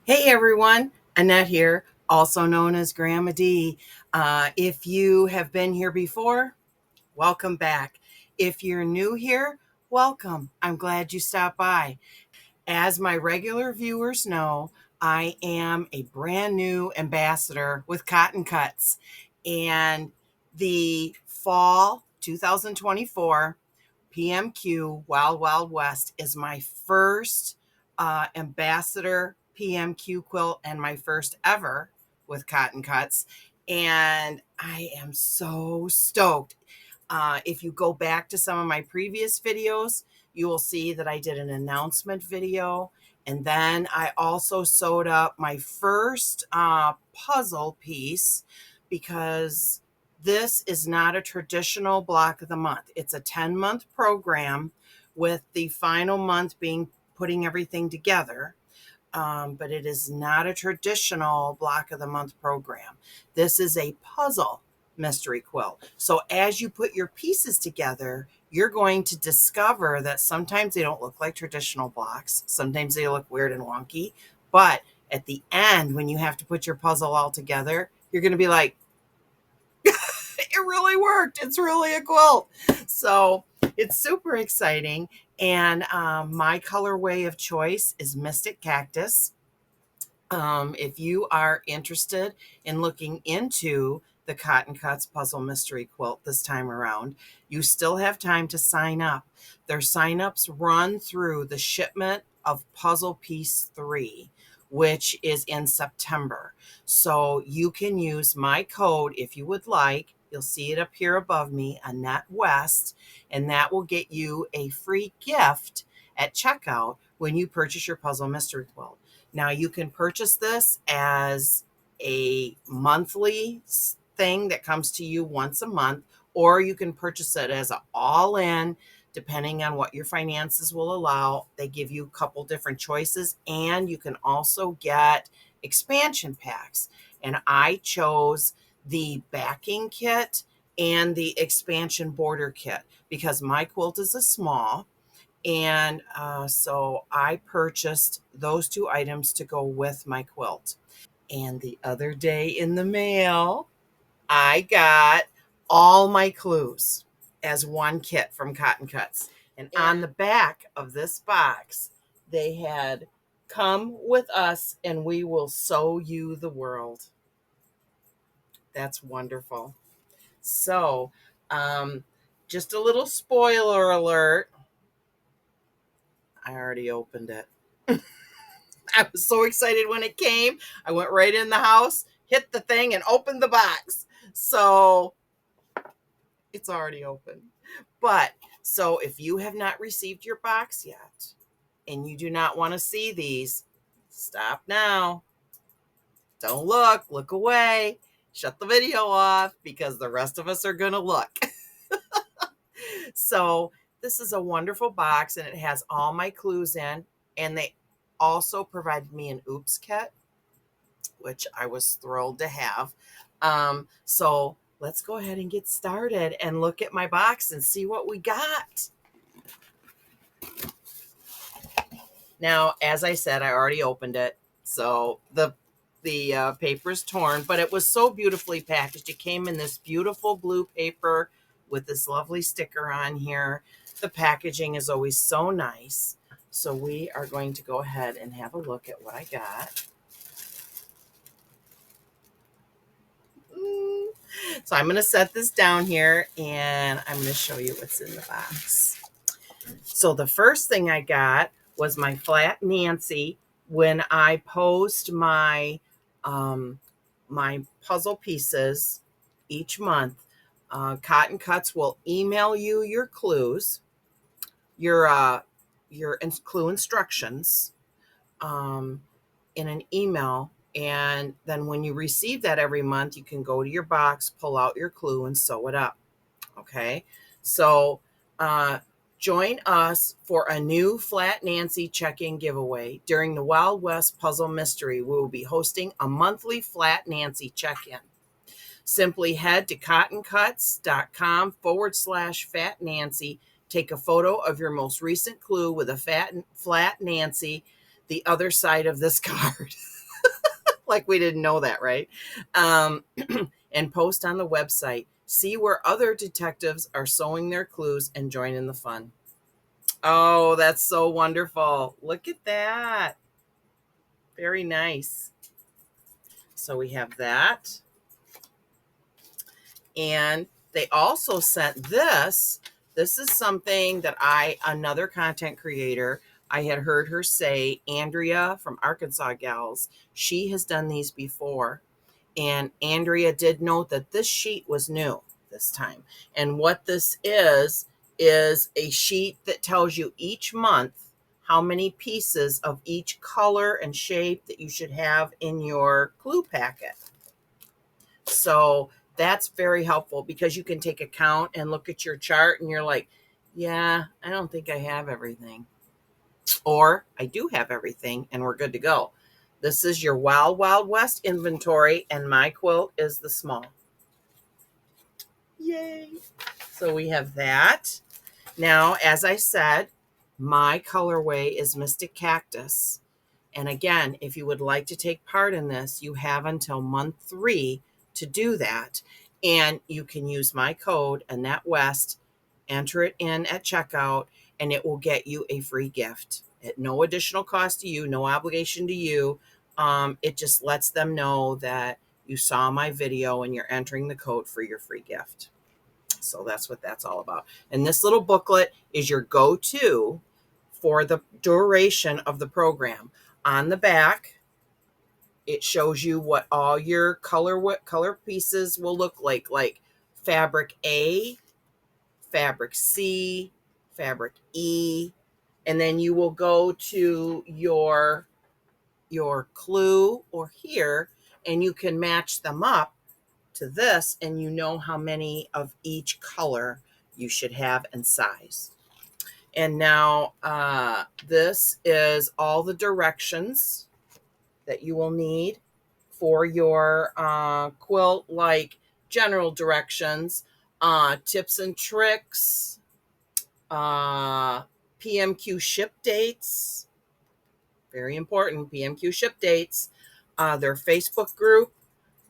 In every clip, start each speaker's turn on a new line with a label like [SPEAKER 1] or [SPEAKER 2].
[SPEAKER 1] Hey everyone, Annette here, also known as Grandma D. If you have been here before, welcome back. If you're new here, welcome. I'm glad you stopped by. As my regular viewers know, I am a brand new ambassador with CottonCuts, and the fall 2024 PMQ Wild Wild West is my first ambassador PMQ quilt and my first ever with CottonCuts, and I am so stoked. If you go back to some of my previous videos, you will see that I did an announcement video, and then I also sewed up my first puzzle piece, because this is not a traditional block of the month. It's a 10-month program with the final month being putting everything together. But it is not a traditional block of the month program. This is a puzzle mystery quilt. So as you put your pieces together, you're going to discover that sometimes they don't look like traditional blocks. Sometimes they look weird and wonky. But at the end, when you have to put your puzzle all together, you're going to be like, it really worked. It's really a quilt. So it's super exciting. And my colorway of choice is Mystic Cactus. If you are interested in looking into the CottonCuts Puzzle Mystery Quilt this time around, you still have time to sign up. Their signups run through the shipment of Puzzle Piece 3, which is in September. So you can use my code if you would like. You'll see it up here above me, ANNETTEWEST, and that will get you a free gift at checkout when you purchase your Puzzle Mystery Quilt. Now, you can purchase this as a monthly thing that comes to you once a month, or you can purchase it as an all-in, depending on what your finances will allow. They give you a couple different choices, and you can also get expansion packs. And I chose the backing kit and the expansion border kit because my quilt is a small. And so I purchased those two items to go with my quilt. And the other day in the mail, I got all my clues as one kit from CottonCuts. And on the back of this box, they had, "Come with us and we will sew you the world." That's wonderful. So, just a little spoiler alert. I already opened it. I was so excited when it came. I went right in the house, hit the thing, and opened the box. So it's already open. But so if you have not received your box yet and you do not want to see these, stop now. Don't look away. Shut the video off because the rest of us are going to look. So this is a wonderful box, and it has all my clues in, and they also provided me an oops kit, which I was thrilled to have. So let's go ahead and get started and look at my box and see what we got. Now, as I said, I already opened it, so the paper's torn, but it was so beautifully packaged. It came in this beautiful blue paper with this lovely sticker on here. The packaging is always so nice. So we are going to go ahead and have a look at what I got. So I'm going to set this down here and I'm going to show you what's in the box. So the first thing I got was my Flat Nancy. When I post my my puzzle pieces each month, CottonCuts will email you your clues, your clue instructions in an email. And then when you receive that every month, you can go to your box, pull out your clue, and sew it up. Okay. So join us for a new Flat Nancy check-in giveaway. During the Wild West Puzzle Mystery, we will be hosting a monthly Flat Nancy check-in. Simply head to cottoncuts.com/Fat Nancy. Take a photo of your most recent clue with a Flat Nancy, the other side of this card. Like we didn't know that, right? Um, and post on the website. See where other detectives are sowing their clues and join in the fun. Oh, that's so wonderful. Look at that. Very nice. So we have that. And they also sent this. This is something that another content creator, I had heard her say, Andrea from Arkansas Gals, she has done these before. And Andrea did note that this sheet was new this time. And what this is a sheet that tells you each month how many pieces of each color and shape that you should have in your clue packet. So that's very helpful because you can take a count and look at your chart and you're like, yeah, I don't think I have everything. Or I do have everything and we're good to go. This is your Wild Wild West inventory and my quilt is the small. Yay. So we have that. Now, as I said, my colorway is Mystic Cactus. And again, if you would like to take part in this, you have until month 3 to do that. And you can use my code, ANNETTEWEST, enter it in at checkout, and it will get you a free gift at no additional cost to you, no obligation to you. It just lets them know that you saw my video and you're entering the code for your free gift. So that's what that's all about. And this little booklet is your go-to for the duration of the program. On the back, it shows you what all your color pieces will look like fabric A, fabric C, fabric E, and then you will go to your clue or here, and you can match them up to this, and you know how many of each color you should have and size. And now this is all the directions that you will need for your quilt, like general directions, tips and tricks, PMQ ship dates, very important, PMQ ship dates, their Facebook group.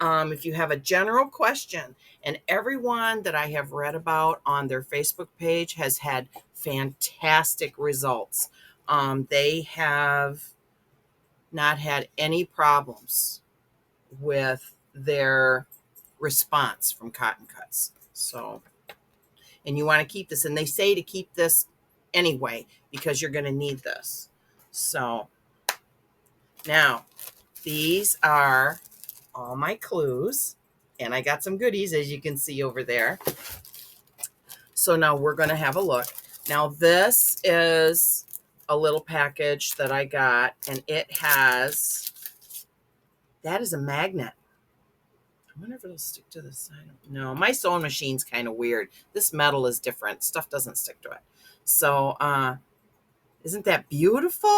[SPEAKER 1] If you have a general question, and everyone that I have read about on their Facebook page has had fantastic results. They have not had any problems with their response from CottonCuts. So, and you want to keep this, and they say to keep this anyway because you're going to need this. So now these are all my clues, and I got some goodies, as you can see over there. So now we're going to have a look. Now this is a little package that I got, and it has, that is a magnet. I wonder if it'll stick to the side. No, my sewing machine's kind of weird. This metal is different. Stuff doesn't stick to it. So isn't that beautiful?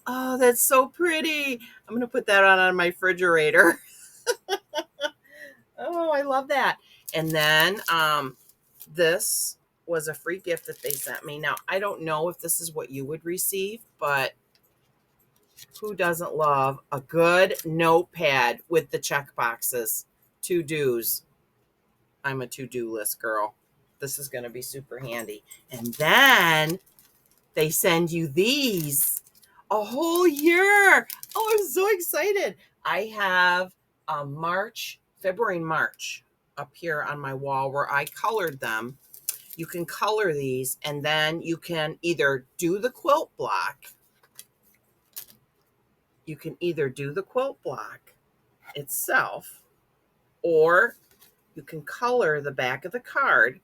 [SPEAKER 1] Oh, that's so pretty. I'm going to put that on my refrigerator. Oh, I love that. And then this was a free gift that they sent me. Now, I don't know if this is what you would receive, but who doesn't love a good notepad with the check boxes? To-dos. I'm a to-do list girl. This is going to be super handy. And then they send you these a whole year. Oh, I'm so excited. I have February and March up here on my wall where I colored them. You can color these, and then you can either do the quilt block. You can either do the quilt block itself, or you can color the back of the card,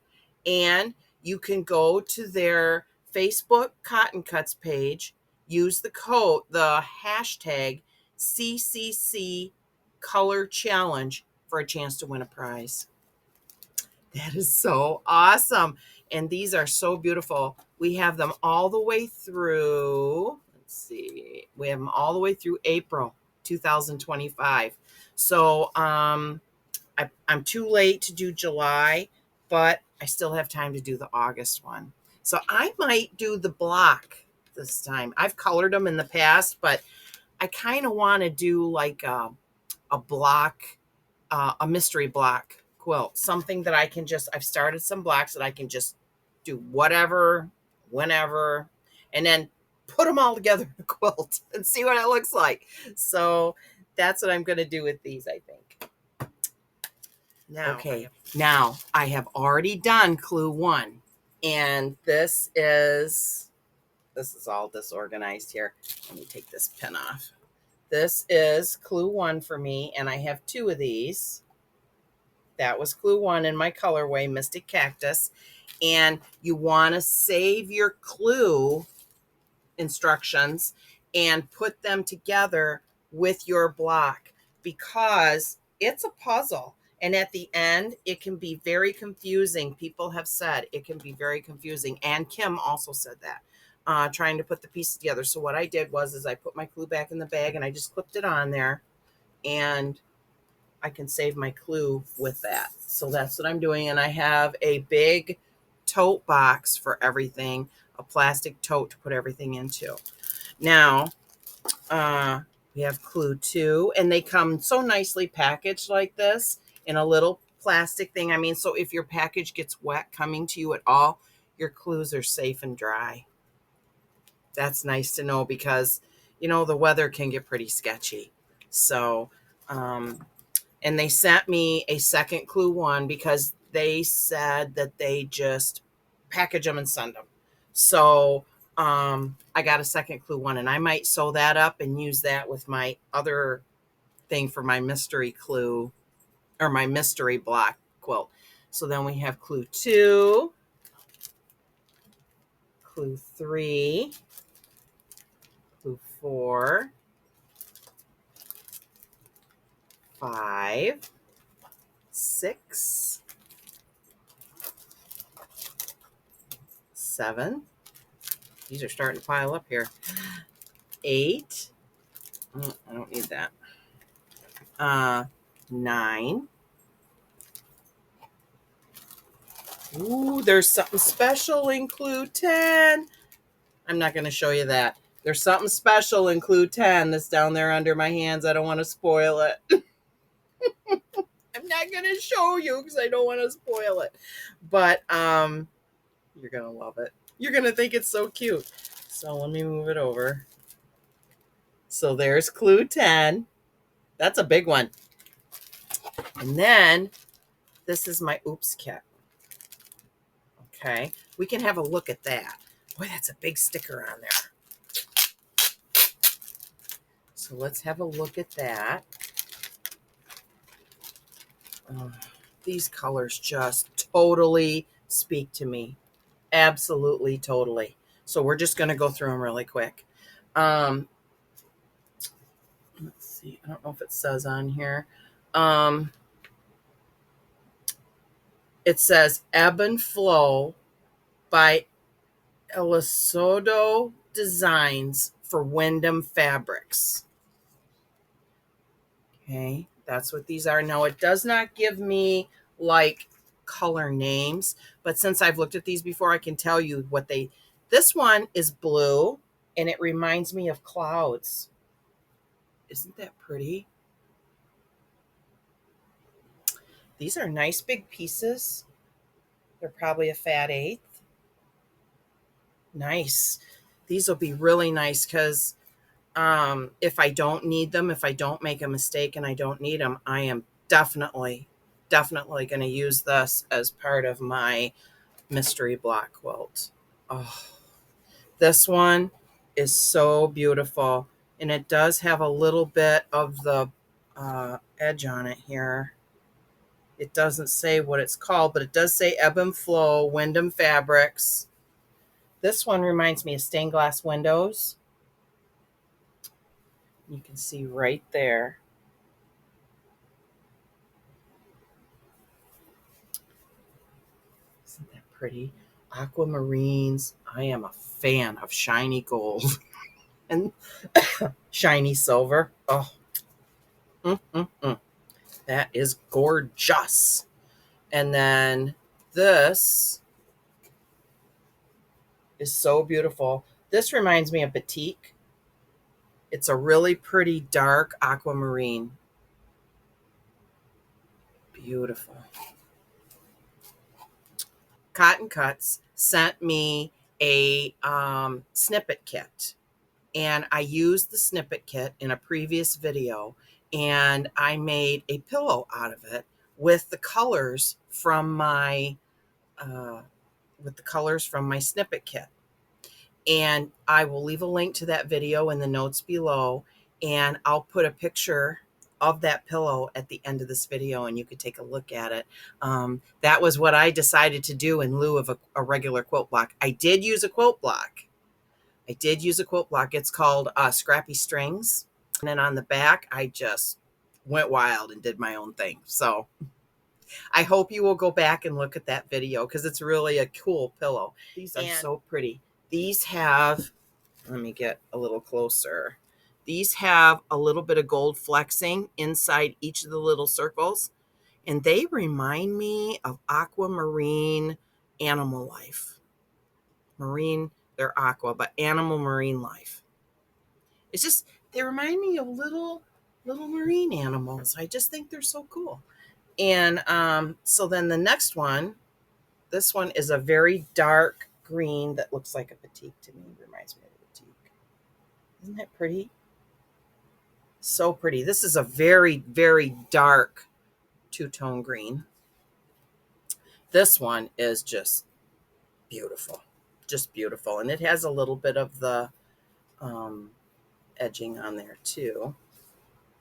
[SPEAKER 1] and you can go to their Facebook CottonCuts page, use the code, the hashtag CCC Color Challenge for a chance to win a prize. That is so awesome. And these are so beautiful. We have them all the way through, let's see, we have them all the way through April 2025. So I'm too late to do July, but I still have time to do the August one. So I might do the block this time. I've colored them in the past, but I kind of want to do like a block, a mystery block quilt, something that I can just, I've started some blocks that I can just do whatever, whenever, and then put them all together in a quilt and see what it looks like. So that's what I'm going to do with these, I think. Now I have already done clue 1, and this is all disorganized here. Let me take this pin off. This is clue 1 for me, and I have 2 of these. That was clue 1 in my colorway, Mystic Cactus. And you want to save your clue instructions and put them together with your block, because it's a puzzle. And at the end, it can be very confusing. People have said it can be very confusing. And Kim also said that, trying to put the pieces together. So what I did was I put my clue back in the bag and I just clipped it on there, and I can save my clue with that. So that's what I'm doing. And I have a big tote box for everything, a plastic tote to put everything into. Now, we have clue 2, and they come so nicely packaged like this in a little plastic thing. I mean, so if your package gets wet coming to you at all, your clues are safe and dry. That's nice to know, because, you know, the weather can get pretty sketchy. So, and they sent me a second clue 1 because they said that they just package them and send them. So I got a second clue 1, and I might sew that up and use that with my other thing for my mystery clue, or my mystery block quilt. So then we have clue 2, clue 3, clue 4, 5, 6, 7. These are starting to pile up here. 8. Oh, I don't need that. 9. Ooh, there's something special in clue 10. I'm not going to show you that. There's something special in clue 10 that's down there under my hands. I don't want to spoil it. I'm not going to show you because I don't want to spoil it. But you're going to love it. You're going to think it's so cute. So let me move it over. So there's clue 10. That's a big one. And then this is my oops kit. Okay, we can have a look at that. Boy, that's a big sticker on there. So let's have a look at that. These colors just totally speak to me. Absolutely, totally. So we're just going to go through them really quick. Let's see. I don't know if it says on here. It says Ebb and Flow by Elisodo Designs for Wyndham Fabrics. Okay, that's what these are. Now, it does not give me like color names, but since I've looked at these before, I can tell you what they, this one is blue, and it reminds me of clouds. Isn't that pretty? These are nice big pieces. They're probably a fat 1/8. Nice. These will be really nice because if I don't need them, if I don't make a mistake and I don't need them, I am definitely going to use this as part of my mystery block quilt. Oh, this one is so beautiful, and it does have a little bit of the edge on it here. It doesn't say what it's called, but it does say Ebb and Flow, Wyndham Fabrics. This one reminds me of stained glass windows. You can see right there. Isn't that pretty? Aquamarines. I am a fan of shiny gold and shiny silver. Oh, that is gorgeous. And then this is so beautiful. This reminds me of batik. It's a really pretty dark aquamarine. Beautiful. CottonCuts sent me a snippet kit, and I used the snippet kit in a previous video, and I made a pillow out of it with the colors from my snippet kit. And I will leave a link to that video in the notes below, and I'll put a picture of that pillow at the end of this video, and you could take a look at it. That was what I decided to do in lieu of a regular quilt block. I did use a quilt block. It's called Scrappy Strings. And then on the back, I just went wild and did my own thing. So I hope you will go back and look at that video, because it's really a cool pillow. These are so pretty. These have, let me get a little closer. These have a little bit of gold flexing inside each of the little circles, and they remind me of aquamarine animal life. Marine, they're aqua, but animal marine life. It's just, they remind me of little marine animals. I just think they're so cool. And so then the next one, this one is a very dark green that looks like a batik to me. Reminds me of a batik. Isn't that pretty? So pretty. This is a very, very dark two-tone green. This one is just beautiful. Just beautiful. And it has a little bit of the edging on there too.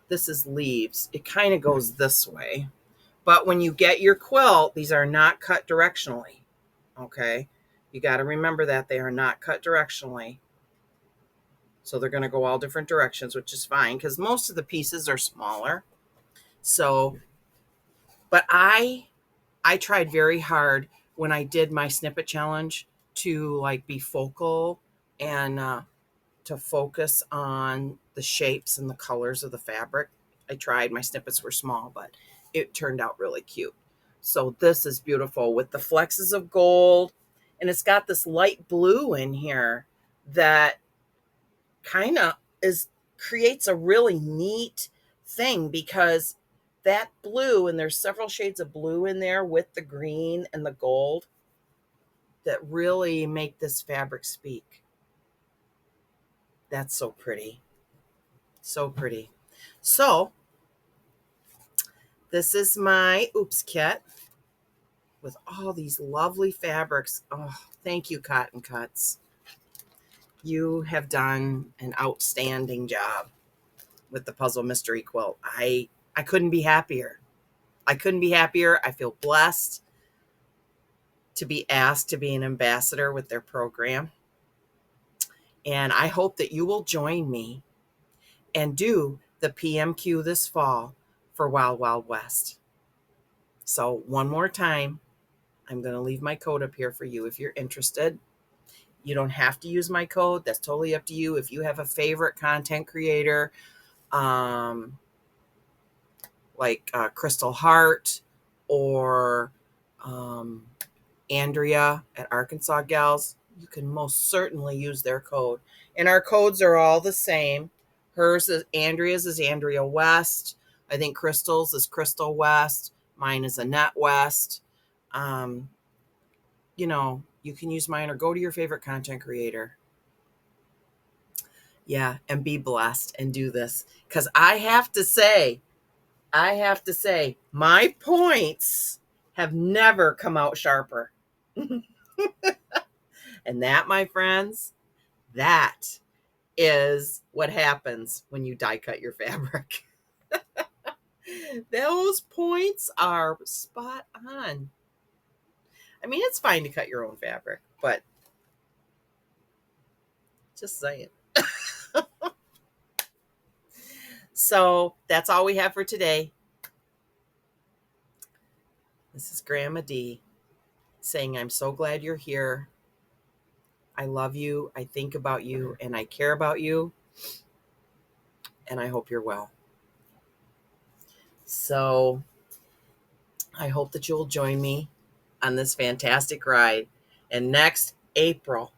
[SPEAKER 1] This is leaves. It kind of goes this way. But when you get your quilt, these are not cut directionally. Okay? You got to remember that they are not cut directionally. So they're going to go all different directions, which is fine because most of the pieces are smaller. So, but I tried very hard when I did my snippet challenge to like be focal and to focus on the shapes and the colors of the fabric. I tried. My snippets were small, but it turned out really cute. So this is beautiful with the flexes of gold, and it's got this light blue in here that kind of creates a really neat thing, because that blue, and there's several shades of blue in there with the green and the gold that really make this fabric speak. That's so pretty. So pretty. So this is my oops kit with all these lovely fabrics. Oh, thank you, CottonCuts. You have done an outstanding job with the Puzzle Mystery Quilt. I couldn't be happier. I couldn't be happier. I feel blessed to be asked to be an ambassador with their program. And I hope that you will join me and do the PMQ this fall for Wild Wild West. So one more time, I'm going to leave my code up here for you if you're interested. You don't have to use my code. That's totally up to you. If you have a favorite content creator, like Crystal Hart or Andrea at Arkansas Gals, you can most certainly use their code. And our codes are all the same. Andrea's is Andrea West. I think Crystal's is Crystal West. Mine is Annette West. You know, you can use mine or go to your favorite content creator. Yeah, and be blessed and do this. Because I have to say, my points have never come out sharper. And that, my friends, that is what happens when you die cut your fabric. Those points are spot on. I mean, it's fine to cut your own fabric, but just saying. So that's all we have for today. This is Grandma D saying, I'm so glad you're here. I love you. I think about you, and I care about you. And I hope you're well. So I hope that you'll join me on this fantastic ride. And next April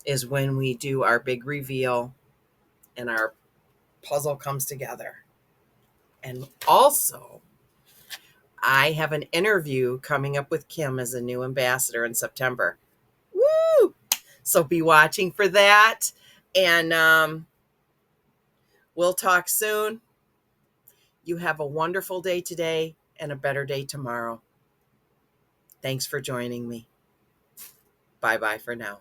[SPEAKER 1] is when we do our big reveal and our puzzle comes together. And also, I have an interview coming up with Kim as a new ambassador in September. Woo! So be watching for that. And we'll talk soon. You have a wonderful day today and a better day tomorrow. Thanks for joining me. Bye-bye for now.